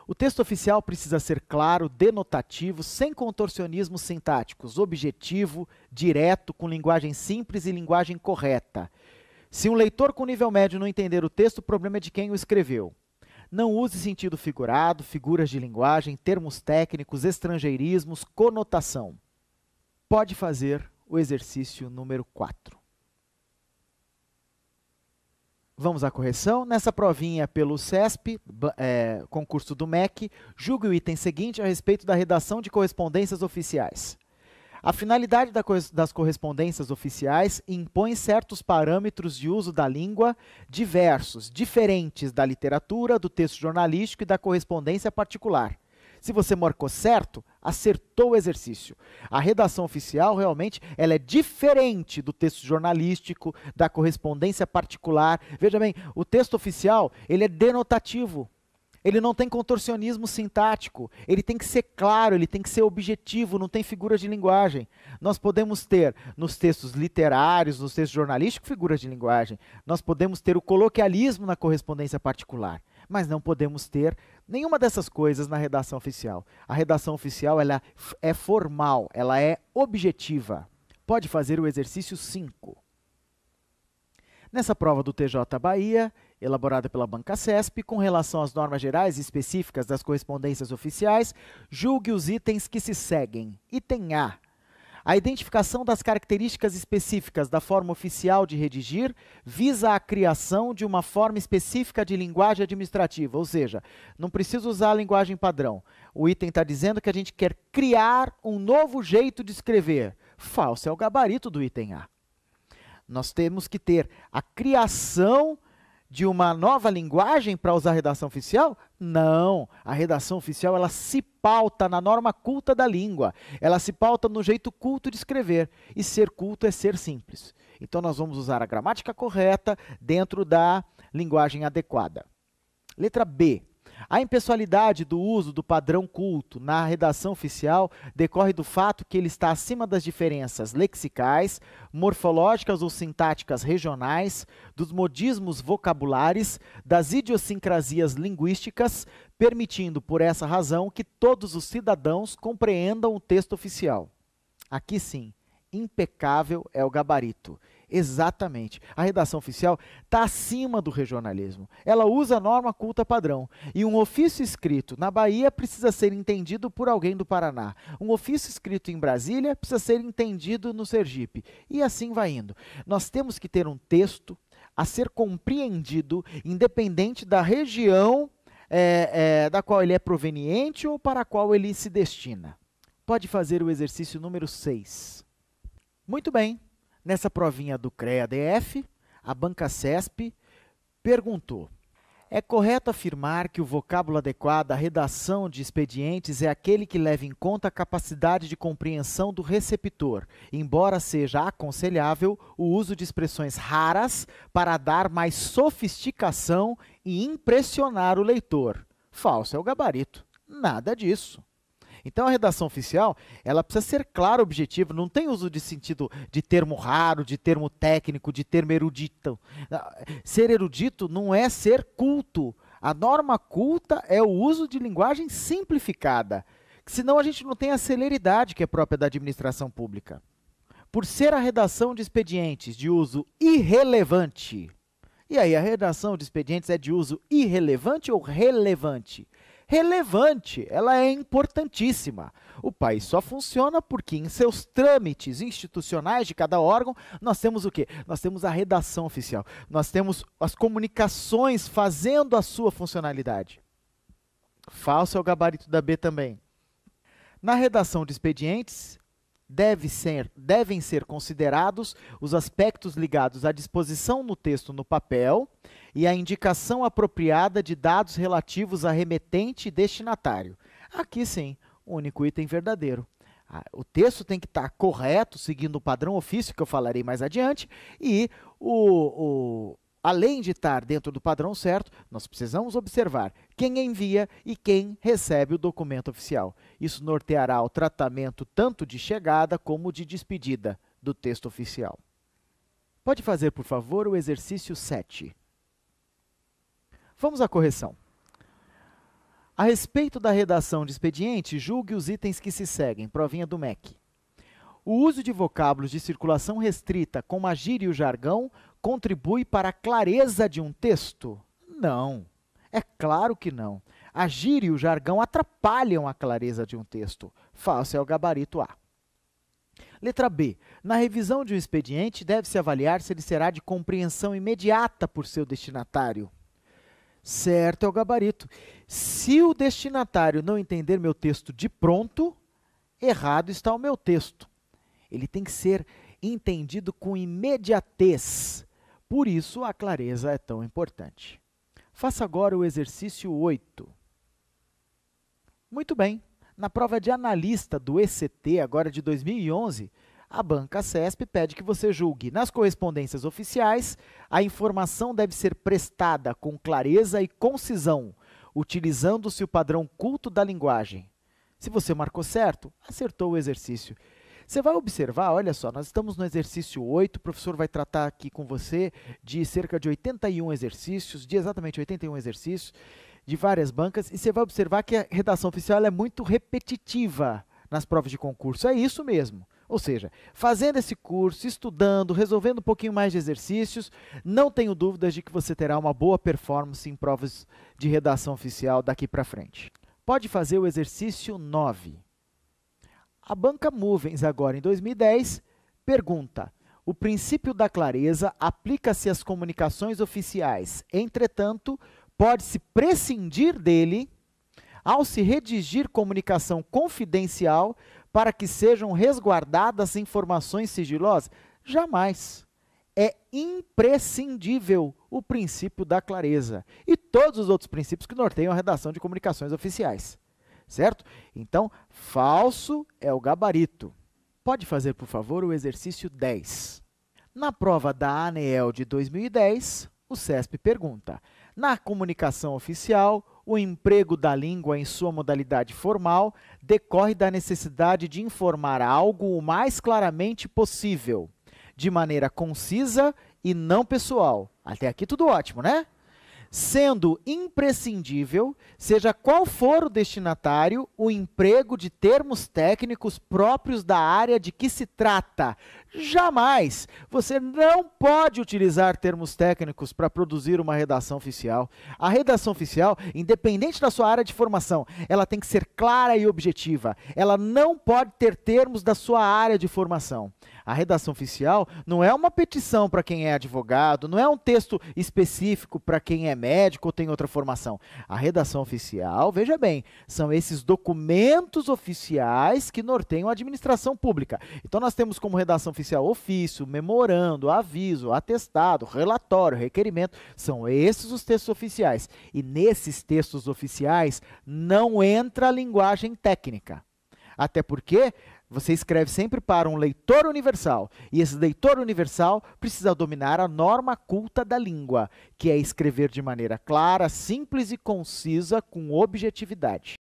O texto oficial precisa ser claro, denotativo, sem contorcionismos sintáticos, objetivo, direto, com linguagem simples e linguagem correta. Se um leitor com nível médio não entender o texto, o problema é de quem o escreveu. Não use sentido figurado, figuras de linguagem, termos técnicos, estrangeirismos, conotação. Pode fazer o exercício número 4. Vamos à correção. Nessa provinha pelo CESP, concurso do MEC, julgue o item seguinte a respeito da redação de correspondências oficiais. A finalidade das correspondências oficiais impõe certos parâmetros de uso da língua diversos, diferentes da literatura, do texto jornalístico e da correspondência particular. Se você marcou certo, acertou o exercício. A redação oficial, realmente, ela é diferente do texto jornalístico, da correspondência particular. Veja bem, o texto oficial, ele é denotativo. Ele não tem contorcionismo sintático, ele tem que ser claro, ele tem que ser objetivo, não tem figuras de linguagem. Nós podemos ter, nos textos literários, nos textos jornalísticos, figuras de linguagem. Nós podemos ter o coloquialismo na correspondência particular, mas não podemos ter nenhuma dessas coisas na redação oficial. A redação oficial ela é formal, ela é objetiva. Pode fazer o exercício 5. Nessa prova do TJ Bahia, elaborada pela Banca CESP, com relação às normas gerais e específicas das correspondências oficiais, julgue os itens que se seguem. Item A. A identificação das características específicas da forma oficial de redigir visa a criação de uma forma específica de linguagem administrativa, ou seja, não precisa usar a linguagem padrão. O item está dizendo que a gente quer criar um novo jeito de escrever. Falso é o gabarito do item A. Nós temos que ter a criação de uma nova linguagem para usar a redação oficial? Não, a redação oficial ela se pauta na norma culta da língua, ela se pauta no jeito culto de escrever, e ser culto é ser simples. Então nós vamos usar a gramática correta dentro da linguagem adequada. Letra B. A impessoalidade do uso do padrão culto na redação oficial decorre do fato que ele está acima das diferenças lexicais, morfológicas ou sintáticas regionais, dos modismos vocabulares, das idiosincrasias linguísticas, permitindo, por essa razão, que todos os cidadãos compreendam o texto oficial. Aqui sim, impecável é o gabarito. Exatamente. A redação oficial está acima do regionalismo. Ela usa a norma culta padrão. E um ofício escrito na Bahia precisa ser entendido por alguém do Paraná. Um ofício escrito em Brasília precisa ser entendido no Sergipe. E assim vai indo. Nós temos que ter um texto a ser compreendido, independente da região da qual ele é proveniente ou para a qual ele se destina. Pode fazer o exercício número 6. Muito bem. Nessa provinha do CREA-DF, a Banca CESP perguntou: é correto afirmar que o vocábulo adequado à redação de expedientes é aquele que leva em conta a capacidade de compreensão do receptor, embora seja aconselhável o uso de expressões raras para dar mais sofisticação e impressionar o leitor? Falso é o gabarito. Nada disso. Então, a redação oficial, ela precisa ser clara, objetiva, não tem uso de sentido de termo raro, de termo técnico, de termo erudito. Ser erudito não é ser culto. A norma culta é o uso de linguagem simplificada, senão a gente não tem a celeridade que é própria da administração pública. Por ser a redação de expedientes de uso irrelevante, e aí a redação de expedientes é de uso irrelevante ou relevante? Relevante, ela é importantíssima. O país só funciona porque em seus trâmites institucionais de cada órgão, nós temos o quê? Nós temos a redação oficial, nós temos as comunicações fazendo a sua funcionalidade. Falso é o gabarito da B também. Na redação de expedientes, devem ser considerados os aspectos ligados à disposição no texto no papel e à indicação apropriada de dados relativos a remetente e destinatário. Aqui sim, único item verdadeiro. O texto tem que estar correto, seguindo o padrão ofício, que eu falarei mais adiante, e além de estar dentro do padrão certo, nós precisamos observar quem envia e quem recebe o documento oficial. Isso norteará o tratamento tanto de chegada como de despedida do texto oficial. Pode fazer, por favor, o exercício 7. Vamos à correção. A respeito da redação de expediente, julgue os itens que se seguem. Provinha do MEC. O uso de vocábulos de circulação restrita, como a gíria e o jargão, contribui para a clareza de um texto? Não. É claro que não. A gíria e o jargão atrapalham a clareza de um texto. Falso é o gabarito A. Letra B. Na revisão de um expediente, deve-se avaliar se ele será de compreensão imediata por seu destinatário. Certo é o gabarito. Se o destinatário não entender meu texto de pronto, errado está o meu texto. Ele tem que ser entendido com imediatez. Por isso, a clareza é tão importante. Faça agora o exercício 8. Muito bem. Na prova de analista do ECT, agora de 2011, a banca CESP pede que você julgue. Nas correspondências oficiais, a informação deve ser prestada com clareza e concisão, utilizando-se o padrão culto da linguagem. Se você marcou certo, acertou o exercício. Você vai observar, olha só, nós estamos no exercício 8, o professor vai tratar aqui com você de cerca de 81 exercícios, de exatamente 81 exercícios, de várias bancas, e você vai observar que a redação oficial é muito repetitiva nas provas de concurso. É isso mesmo. Ou seja, fazendo esse curso, estudando, resolvendo um pouquinho mais de exercícios, não tenho dúvidas de que você terá uma boa performance em provas de redação oficial daqui para frente. Pode fazer o exercício 9. A banca Movens, agora em 2010, pergunta: o princípio da clareza aplica-se às comunicações oficiais. Entretanto, pode-se prescindir dele ao se redigir comunicação confidencial para que sejam resguardadas informações sigilosas? Jamais. É imprescindível o princípio da clareza e todos os outros princípios que norteiam a redação de comunicações oficiais. Certo? Então, falso é o gabarito. Pode fazer, por favor, o exercício 10. Na prova da ANEEL de 2010, o CESP pergunta: na comunicação oficial, o emprego da língua em sua modalidade formal decorre da necessidade de informar algo o mais claramente possível, de maneira concisa e não pessoal. Até aqui tudo ótimo, né? Sendo imprescindível, seja qual for o destinatário, o emprego de termos técnicos próprios da área de que se trata. Jamais! Você não pode utilizar termos técnicos para produzir uma redação oficial. A redação oficial, independente da sua área de formação, ela tem que ser clara e objetiva. Ela não pode ter termos da sua área de formação. A redação oficial não é uma petição para quem é advogado, não é um texto específico para quem é médico ou tem outra formação. A redação oficial, veja bem, são esses documentos oficiais que norteiam a administração pública. Então, nós temos como redação oficial ofício, memorando, aviso, atestado, relatório, requerimento. São esses os textos oficiais. E nesses textos oficiais não entra a linguagem técnica. Até porque você escreve sempre para um leitor universal, e esse leitor universal precisa dominar a norma culta da língua, que é escrever de maneira clara, simples e concisa, com objetividade.